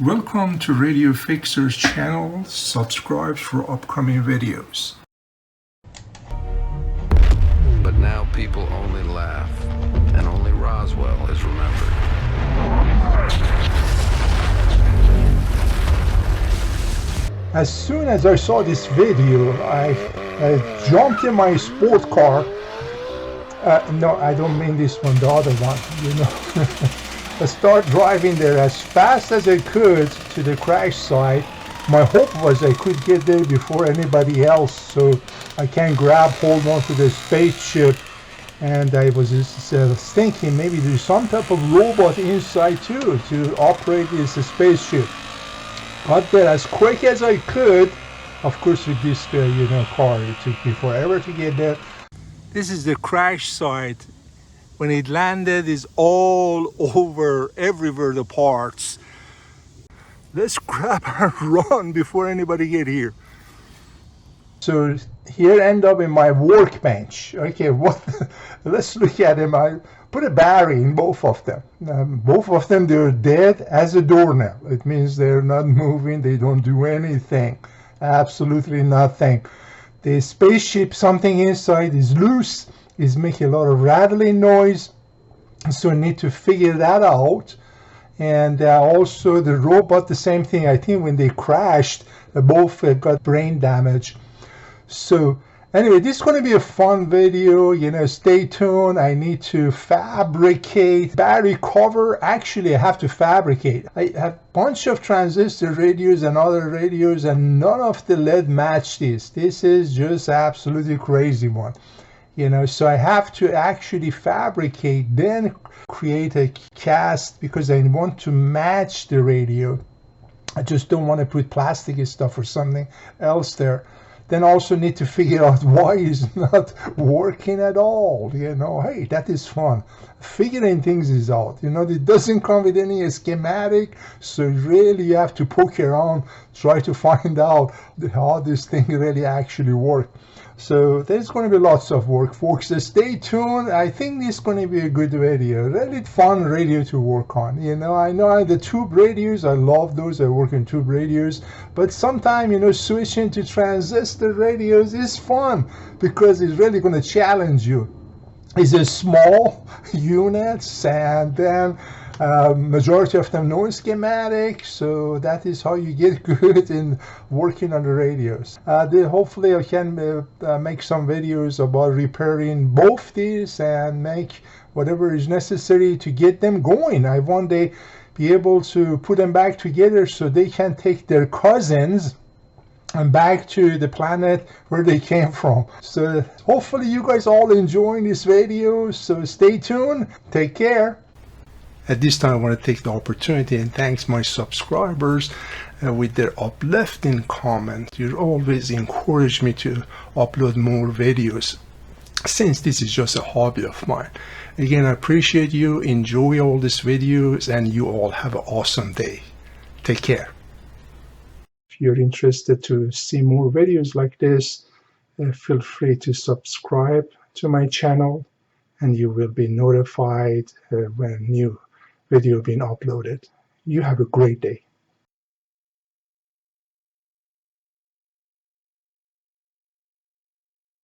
Welcome to Radio Fixer's channel. Subscribe for upcoming videos. But now people only laugh, and only Roswell is remembered. As soon as I saw this video, I jumped in my sport car. No, I don't mean this one, the other one, you know. I started driving there as fast as I could to the crash site. My hope was I could get there before anybody else, so I can hold on to the spaceship. And I was just thinking maybe there's some type of robot inside too to operate this spaceship. Got there as quick as I could. Of course, with this car, it took me forever to get there. This is the crash site. When it landed, is all over, everywhere the parts. Let's grab and run before anybody get here. So here end up in my workbench. Okay, let's look at them. I put a battery in both of them. Both of them, they're dead as a doornail. It means they're not moving, they don't do anything. Absolutely nothing. The spaceship, something inside is loose, is making a lot of rattling noise. So I need to figure that out. And also the robot, the same thing. I think when they crashed, both got brain damage. So anyway, this is going to be a fun video, stay tuned. I need to fabricate battery cover. Actually, I have to fabricate. I have a bunch of transistor radios and other radios, and none of the LED match this. This is just absolutely crazy one. So I have to actually fabricate, then create a cast because I want to match the radio. I just don't want to put plastic stuff or something else there. Then also need to figure out why it's not working at all. Hey, that is fun. Figuring things is out. It doesn't come with any schematic, so really you have to poke around, try to find out how this thing really actually works. So there's going to be lots of work, folks. So stay tuned. I think this is going to be a good video. Really fun radio to work on. I know the tube radios, I love those. I work in tube radios. But sometimes, switching to transistor radios is fun because it's really going to challenge you. It's a small units, and then majority of them no schematic, so that is how you get good in working on the radios. Hopefully I can make some videos about repairing both these and make whatever is necessary to get them going. I one day be able to put them back together so they can take their cousins and back to the planet where they came from. So hopefully you guys all enjoying this video, so stay tuned. Take care. At this time, I want to take the opportunity and thank my subscribers with their uplifting comments. You always encourage me to upload more videos, since this is just a hobby of mine. Again, I appreciate you. Enjoy all these videos, and you all have an awesome day. Take care. If you're interested to see more videos like this, feel free to subscribe to my channel, and you will be notified when new video being uploaded. You have a great day.